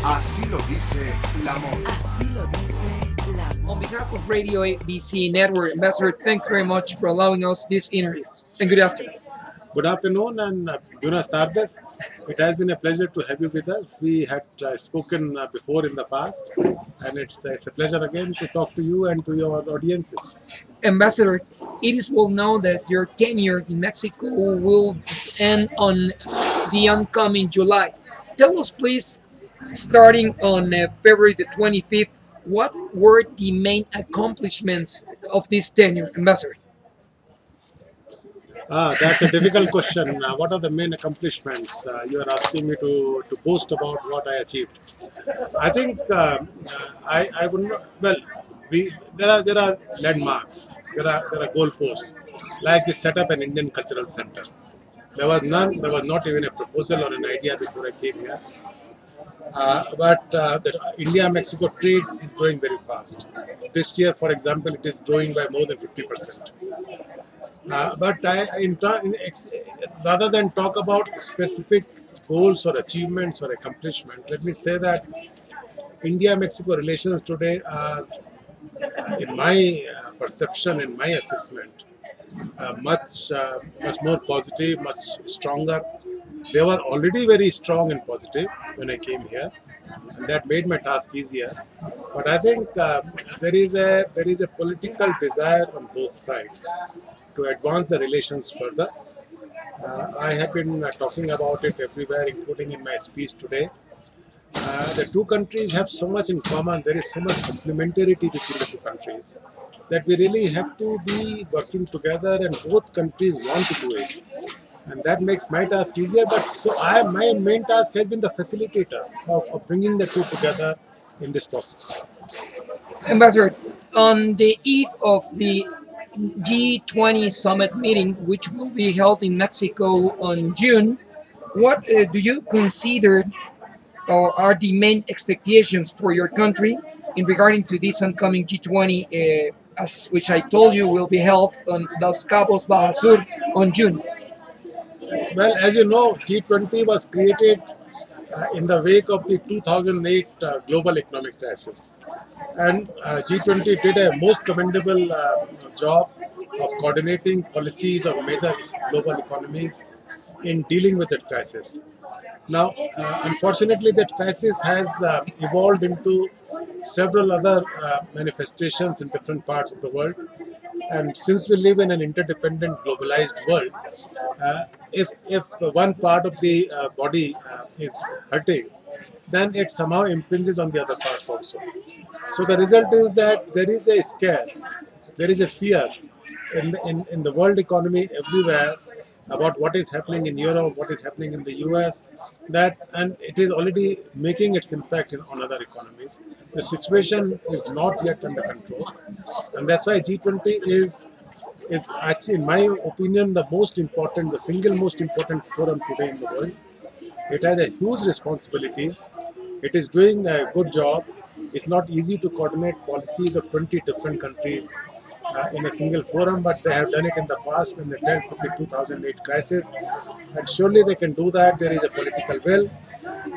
Así lo dice la moda. Así lo dice la On behalf of Radio ABC Network, Ambassador, thanks very much for allowing us this interview. And good afternoon. Good afternoon and buenas tardes. It has been a pleasure to have you with us. We had spoken before in the past, and it's a pleasure again to talk to you and to your audiences. Ambassador, it is well known that your tenure in Mexico will end on the oncoming July. Tell us, please, starting on February the 25th, what were the main accomplishments of this tenure, Ambassador? That's a difficult question. What are the main accomplishments? You are asking me to boast about what I achieved. I think I would not, well, there are landmarks, there are goalposts. Like we set up an Indian Cultural Center. There was none. There was not even a proposal or an idea before I came here. But the India-Mexico trade is growing very fast. This year, for example, it is growing by more than 50%. But rather than talk about specific goals or achievements or accomplishments, let me say that India-Mexico relations today are, in my perception, in my assessment, much more positive, much stronger. They were already very strong and positive when I came here, and that made my task easier. But I think there is a political desire on both sides to advance the relations further. I have been talking about it everywhere, including in my speech today. The two countries have so much in common. There is so much complementarity between the two countries that we really have to be working together, and both countries want to do it. And that makes my task easier. But my main task has been the facilitator of bringing the two together in this process. Ambassador, on the eve of the G20 summit meeting, which will be held in Mexico on June, what do you consider are the main expectations for your country in regarding to this oncoming G20, as which I told you will be held on Los Cabos, Baja Sur on June? Well, as you know, G20 was created in the wake of the 2008 global economic crisis. And G20 did a most commendable job of coordinating policies of major global economies in dealing with that crisis. Now, unfortunately, that crisis has evolved into several other manifestations in different parts of the world. And since we live in an interdependent, globalized world, if one part of the body is hurting, then it somehow impinges on the other parts also. So the result is that there is a scare, there is a fear in the world economy everywhere about what is happening in Europe, what is happening in the US, and it is already making its impact on other economies. The situation is not yet under control, and that's why G20 is actually, in my opinion, the single most important forum today in the world. It has a huge responsibility. It is doing a good job. It's not easy to coordinate policies of 20 different countries in a single forum, but they have done it in the past when they dealt with the 2008 crisis. And surely they can do that. There is a political will.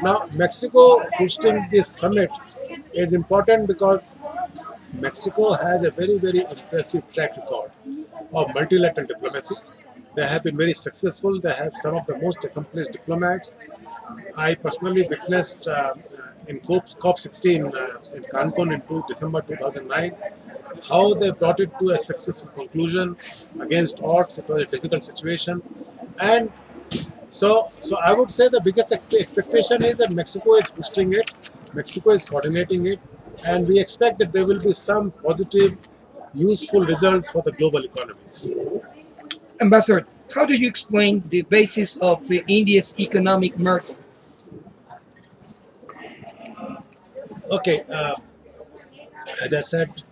Now, Mexico hosting this summit is important because Mexico has a very, very impressive track record of multilateral diplomacy. They have been very successful. They have some of the most accomplished diplomats. I personally witnessed in COP16 in Cancun in December 2009 how they brought it to a successful conclusion against odds. It was a difficult situation, and so I would say the biggest expectation is that Mexico is boosting it, Mexico is coordinating it, and we expect that there will be some positive, useful results for the global economies. Ambassador, how do you explain the basis of India's economic merger? Okay, as I said,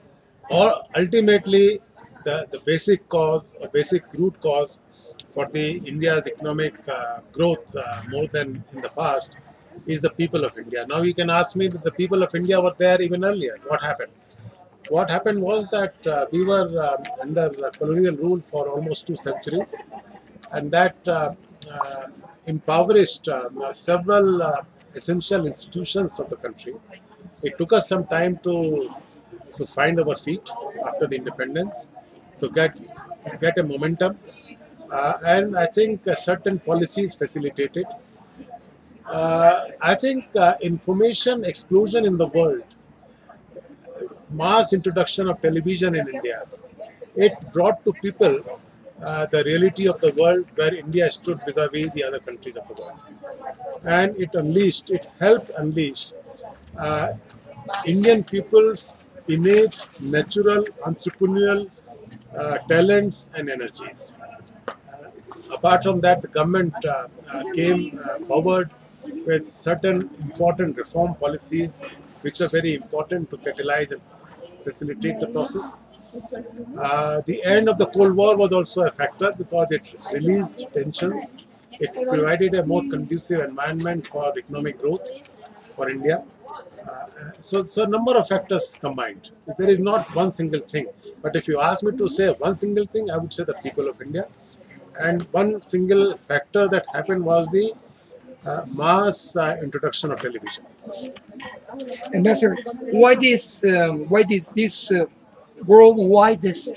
or ultimately the basic cause or basic root cause for the India's economic growth more than in the past is the people of India. Now you can ask me that the people of India were there even earlier. What happened? What happened was that we were under colonial rule for almost 2 centuries, and that impoverished several essential institutions of the country. It took us some time to find our feet after the independence, to get a momentum, and I think certain policies facilitated. I think information explosion in the world, mass introduction of television in India, it brought to people the reality of the world where India stood vis-a-vis the other countries of the world. And it helped unleash uh, Indian people's innate, natural, entrepreneurial talents and energies. Apart from that, the government came forward with certain important reform policies which are very important to catalyze and facilitate the process. The end of the Cold War was also a factor because it released tensions. It provided a more conducive environment for economic growth for India. So a number of factors combined. There is not one single thing. But if you ask me to say one single thing, I would say the people of India. And one single factor that happened was the mass introduction of television. Ambassador, why does this world widest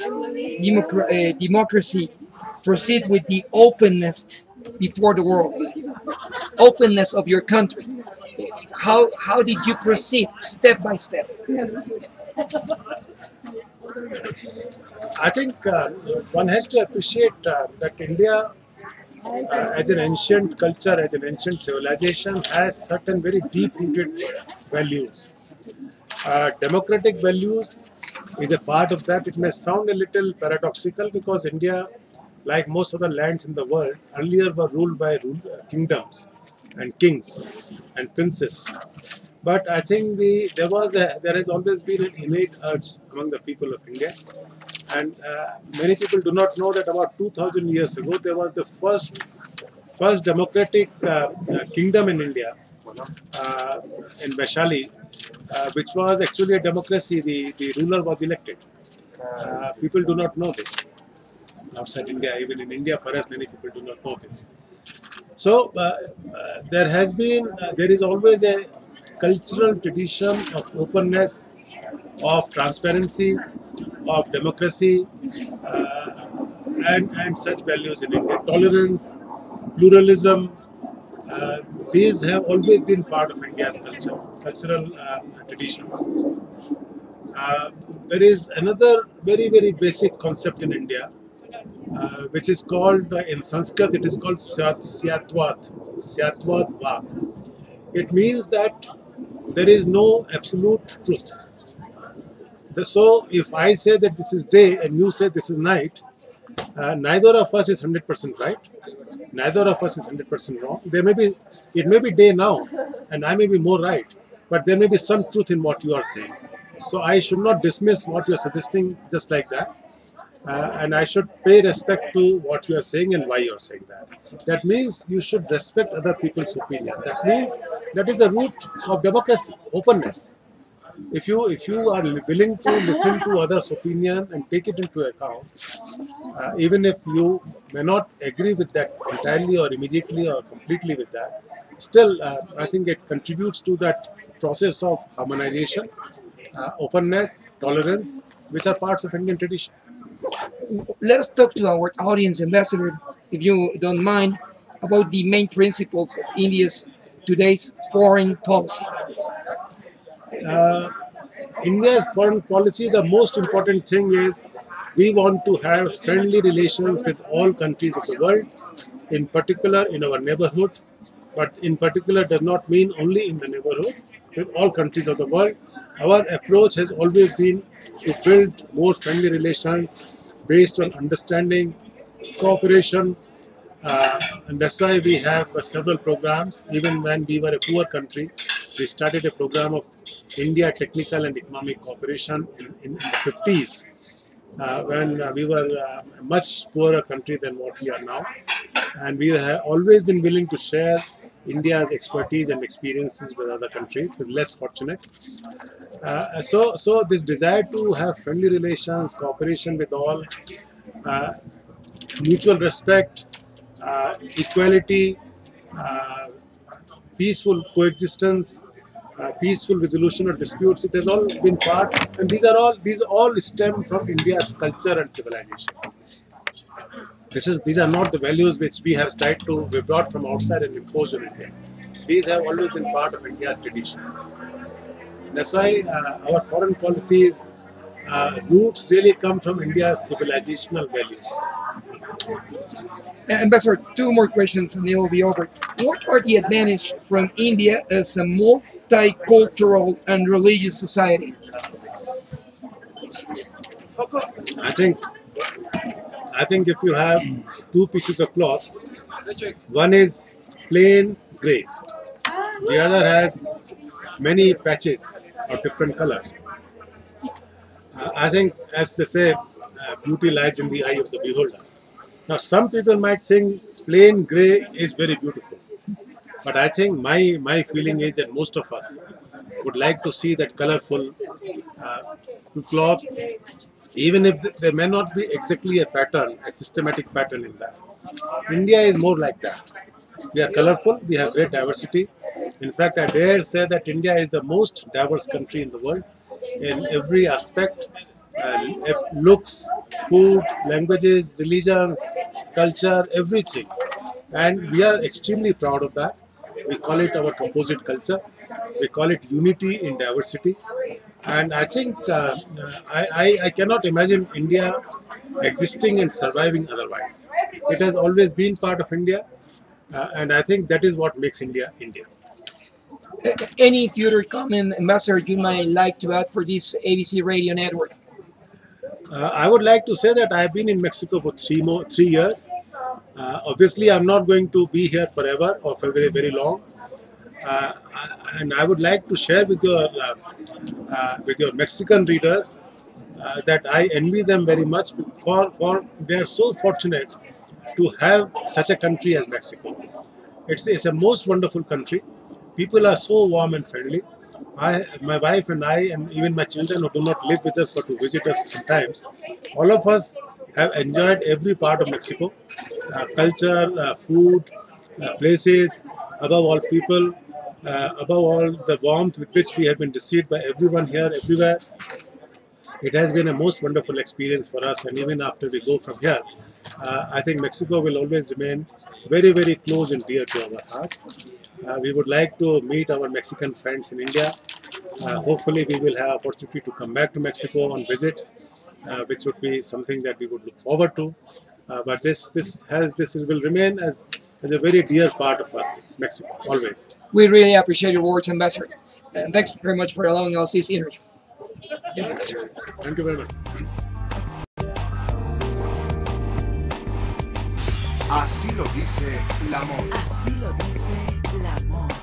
democracy proceed with the openness before the world, openness of your country? How did you proceed step by step? I think one has to appreciate that India, as an ancient culture, as an ancient civilization, has certain very deep-rooted values. Democratic values is a part of that. It may sound a little paradoxical because India, like most other lands in the world, earlier were ruled by kingdoms and kings and princes. But I think there has always been an innate urge among the people of India, and many people do not know that about 2,000 years ago there was the first democratic kingdom in India, uh, in Vaishali, which was actually a democracy. The ruler was elected. People do not know this outside India. Even in India, perhaps many people do not know this. So there is always a cultural tradition of openness, of transparency, of democracy, uh, and such values in India. Tolerance, pluralism, uh, these have always been part of India's cultural traditions. Uh, there is another very basic concept in India, which is called in Sanskrit. It is called Syatvat. Syatvat Vat. It means that there is no absolute truth. So if I say that this is day and you say this is night, neither of us is 100% right. Neither of us is 100% wrong. It may be day now, and I may be more right, but there may be some truth in what you are saying. So I should not dismiss what you are suggesting just like that, and I should pay respect to what you are saying and why you are saying that. That means you should respect other people's opinion. That means that is the root of democracy, openness. If you are willing to listen to others' opinion and take it into account, even if you may not agree with that entirely or immediately or completely with that, still I think it contributes to that process of harmonization, openness, tolerance, which are parts of Indian tradition. Let us talk to our audience, Ambassador, if you don't mind, about the main principles of India's today's foreign policy. Uh, India's foreign policy, the most important thing is we want to have friendly relations with all countries of the world, in particular in our neighborhood, but in particular does not mean only in the neighborhood, with all countries of the world. Our approach has always been to build more friendly relations based on understanding, cooperation, and that's why we have several programs. Even when we were a poor country, we started a program of India Technical and Economic Cooperation in the 50s, when we were a much poorer country than what we are now. And we have always been willing to share India's expertise and experiences with other countries, with less fortunate. So this desire to have friendly relations, cooperation with all, uh, mutual respect, equality, uh, peaceful coexistence, peaceful resolution of disputes. It has all been part, and these all stem from India's culture and civilization. These are not the values which we brought from outside and imposed on India. These have always been part of India's traditions. That's why our foreign policies roots really come from India's civilizational values. Ambassador, two more questions and it will be over. What are the advantages from India as a multicultural and religious society? I think if you have two pieces of cloth, one is plain grey, the other has many patches of different colors. I think, as they say, beauty lies in the eye of the beholder. Now, some people might think plain grey is very beautiful, but I think my feeling is that most of us would like to see that colorful cloth, even if there may not be exactly a pattern, a systematic pattern in that. India is more like that. We are colorful, we have great diversity. In fact, I dare say that India is the most diverse country in the world in every aspect, looks, food, languages, religions, culture, everything. And we are extremely proud of that. We call it our composite culture. We call it unity in diversity. And I think I cannot imagine India existing and surviving otherwise. It has always been part of India, and I think that is what makes India India. Any future comment, Ambassador, you might like to add for this ABC Radio Network? I would like to say that I have been in Mexico for 3 years. Obviously, I'm not going to be here forever or for very long. And I would like to share with your Mexican readers that I envy them very much for they are so fortunate to have such a country as Mexico. It's a most wonderful country. People are so warm and friendly. My wife and I, and even my children who do not live with us but who visit us sometimes, all of us have enjoyed every part of Mexico, culture, food, places, above all people, above all the warmth with which we have been received by everyone here, everywhere. It has been a most wonderful experience for us, and even after we go from here, I think Mexico will always remain very close and dear to our hearts. We would like to meet our Mexican friends in India. Hopefully, we will have opportunity to come back to Mexico on visits, which would be something that we would look forward to. But this will remain as a very dear part of us, Mexico, always. We really appreciate your words, Ambassador. And thanks very much for allowing us this interview. Thank you very much. Así lo dice la moda. Así lo dice la moda.